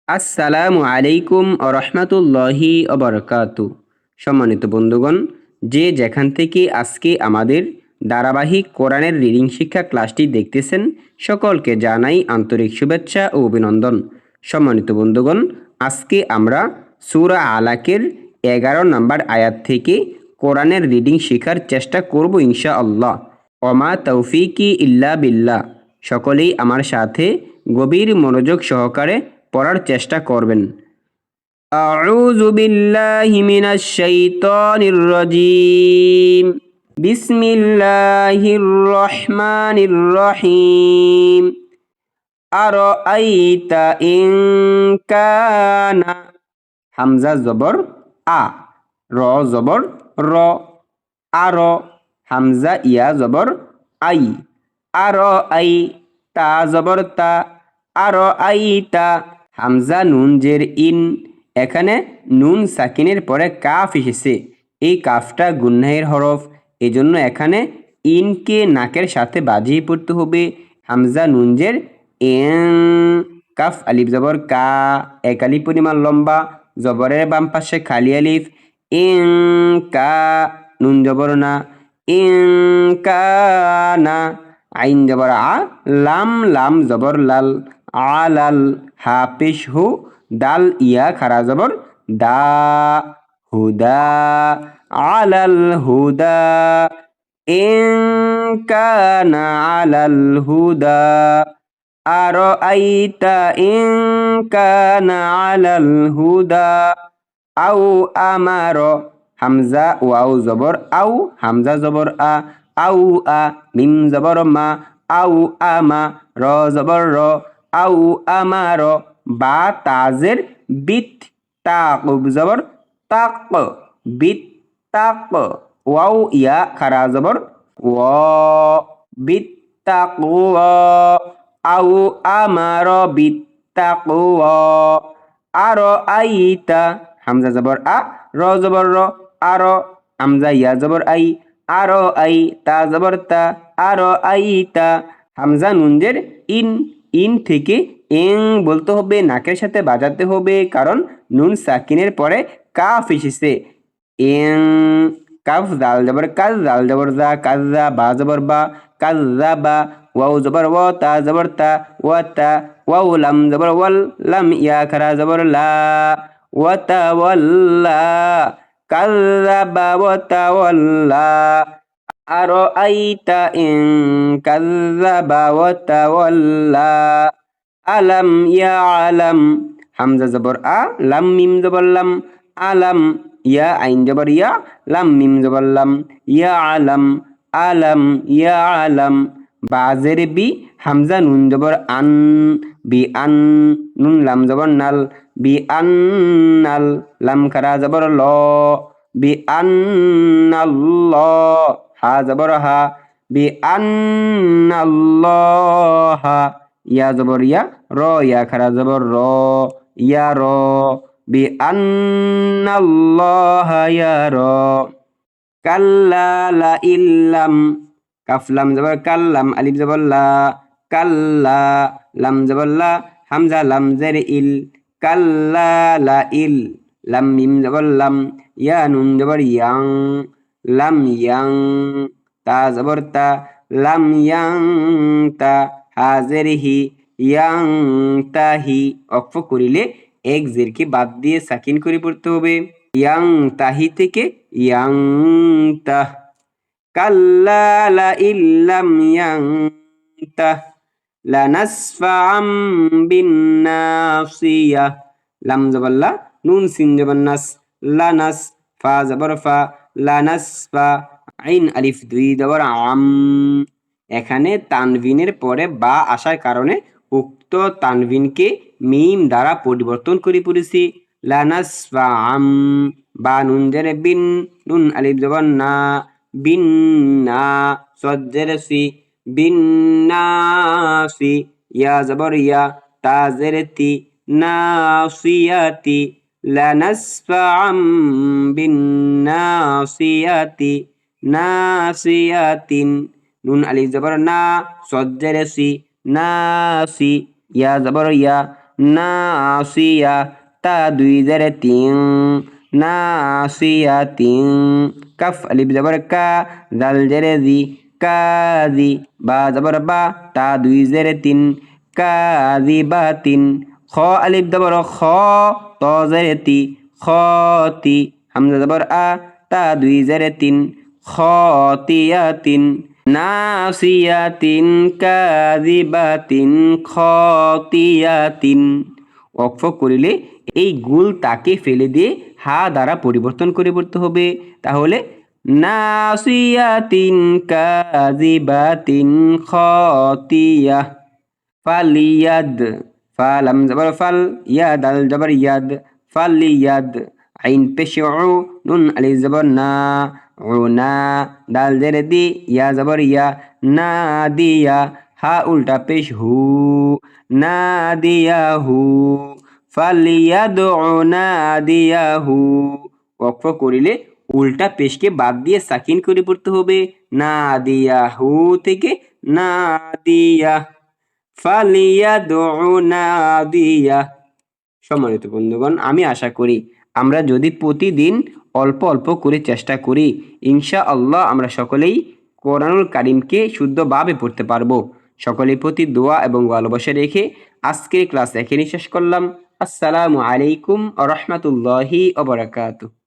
আসসালামু আলাইকুম রহমতুল্লাহি অবরকাতু। সম্মানিত বন্ধুগণ, যে যেখান থেকে আজকে আমাদের ধারাবাহিক কোরআনের রিডিং শিক্ষা ক্লাসটি দেখতেছেন, সকলকে জানাই আন্তরিক শুভেচ্ছা ও অভিনন্দন। সম্মানিত বন্ধুগণ, আজকে আমরা সূরা আলাকের 11 নম্বর আয়াত থেকে কোরআনের রিডিং শেখার চেষ্টা করব ইনশাআল্লাহ। ওমা তৌফিকি ইল্লা বিল্লাহ। সকলেই আমার সাথে গভীর মনোযোগ সহকারে পড়ার চেষ্টা করবেন। আউযু বিল্লাহি মিনাশ শাইতানির রাজীম। বিসমিল্লাহির রহমানির রহিম। আরাআইতা ইন কানা, হামজা জবর আ, র জবর র, আর, হামজা ইয়া জবর আই, আর আই, তা জবর তা, আর আই তা, হামজা নুন জের ইন। এখানে নুন সাকিনের পরে কাফ এসেছে। এই কাফটা গুন্নাহের হরফ, এজন্য এখানে ইনকে নাকের সাথে বাজিয়ে পড়তে হবে। হামজা নুন জের এন, কাফ আলিফ জবর কা, এক আলিফ পরিমাণ লম্বা, জবরের বাম পাশে খালি আলিফ। ইন কা, নুন জবর না, ইন কানা, আইন জবর আ, লাম লাম জবর লাল, আলাল, হা পেশ হু, দাল ইয়া খারা জবর দা, হুদা, আলাল হুদা, ইন কানা আলাল হুদা, আরাআইতা ইন কানা আলাল হুদা, আও আমার, হামজা ওয়াও জবর আও, হামজা জবর আ, আও আ, মিম জবর মা, আও আমা, র জবর র, আও আমার, বা তাজের বিত, তাক জবর তাক, বিত তাক, ওয়াও ইয়া খারা জবর ও, বিত তাক, আও আমার বিত তাক, আর আইতা, হামজা জবর আ, র জবর র, আর, হামজা ইয়া জবর আই, আর আই, তা জবর তা, আর আইতা, হামজা নুনজের ইন। ইন থেকে এং বলতে হবে, নাকের সাথে বাজাতে হবে, কারণ নুন সাকিনের পরে কাফ এসেছে। এং, কাফ জাল জবর কাজ, জাল জবর জা, কাজা, বা জবর বা, কাজা বা, ওয়াও জবর ওয়া, তা জবর তা, ওয়া তা, ওয়াও লাম জবর ওয়াল, লাম ইয়া খারা জবর লা, ওয়া তা ওয়াল্লা, কাযাবা ওয়া তাওয়াল্লা, আরাআইতা ইন কাযাবা ওয়া তাওয়াল্লা, আলাম ইয়ালাম, হামজা জবর আ, লাম মিম জবর লাম, আলাম, ইয়া আইন জবর ইয়া, লাম মিম জবর লাম, ইয়া আলাম, আলাম ইয়া আলাম, বাজের বি, হামজা নুন জবর আন, বি আন, নুন লাম জবর নাল, বি আন নাল, লাম খারা জবর ল, বি আন হা জবর হা, বি আন ইয়া জবর ইয়া, র ইয়া খারা জবর র, ইয়া র, বি আন ইয়া র, কাল্লা লা ইল্লাম, কাফ লাম জবর কাল্লাম, আলিফ জবর লা, কাল্লা, লাম জবর লা, হামজা লাম জের ইল, কাল্লা লা ইল, লাম মিম জবর লাম, ইয়া নুন জবর ইয়াং, লাম ইয়াং, তা জবর তা, লাম ইয়াং তা, হাজের হি, ইয়াং তাহি, অক্ফ করিলে এক জেরকে বাদ দিয়ে সাকিন করে পড়তে হবে। ইয়াং তাহি থেকে ইয়াং তাহ, কাল্লা লা ইল্লাম ইয়াং তাহ, লানাসফাআম বিন্নাসিয়া, লাম জবর লা, নুন সিন জবর নাস, লানাস, ফা জবর ফা, লানাসফা, আইন আলিফ দুই জবর আম। এখানে তানভিনের পরে বা আসার কারণে উক্ত তানভিনকে মিম দ্বারা পরিবর্তন করে পড়েছি। লানাসফাআম, বা নুন জেরে বিন, নুন আলিফ জবর না, বিন না, সদ জেরে সি, বিন নাসি, ইয়া জবর ইয়া, তা জেরে তি, নাসিয়াতি, লানাসফাআম বিন নাসিয়াতি, নাসিয়াতিন, নুন আলিফ জবর না, সদ জেরে সি, নাসি, ইয়া জবর ইয়া, নাসিয়া তা দুই জের তিন নাসিয়াতিন কাফ আলিফ জবর কা জাল জেরে জি কাজি বা জবর বা তা দুই জেরে তিন কাযিবাতিন খ আলিফ জবর খ ত জেরে তি খতি হামজা জবর আ তা দুই জেরে তিন খতিয়াতিন নাসিয়াতিন কাযিবাতিন খতিয়াতিন। ওয়াকফ করিলে এই গুল তাকে ফেলে দিয়ে হা দ্বারা পরিবর্তন করে পড়তে হবে। তাহলে নাসিয়াতিন কাযিবাতিন খতিয়া ফালিয়াদ ফালাম জবর ফাল ইয়াদ আল জবর ইয়াদ ফালিয়াদ আইন পেশ উ নুন আলিফ জবর না উনা দাল জেরে দি ইয়া জবর ইয়া না দিয়া হা উল্টা পেশ হু না দিয়া হু ফালিয়াদউ নাদিয়াহু। ওয়াকফ করিলে উল্টা পেশকে বাদ দিয়ে সাকিন করে পড়তে হবে। নাদিয়াহু থেকে নাদিয়া ফালিয়াদউ নাদিয়া। সম্মানিত বন্ধুগণ, আমি আশা করি আমরা যদি প্রতিদিন অল্প অল্প করে চেষ্টা করি, ইনশাআল্লাহ আমরা সকলেই কোরআনুল কারীমকে শুদ্ধভাবে পড়তে পারবো। সকলের প্রতি দোয়া এবং ভালোবাসা রেখে আজকের ক্লাস এখানেই শেষ করলাম। আসসালামু আলাইকুম ওয়া রাহমাতুল্লাহি ওয়া বারাকাতুহু।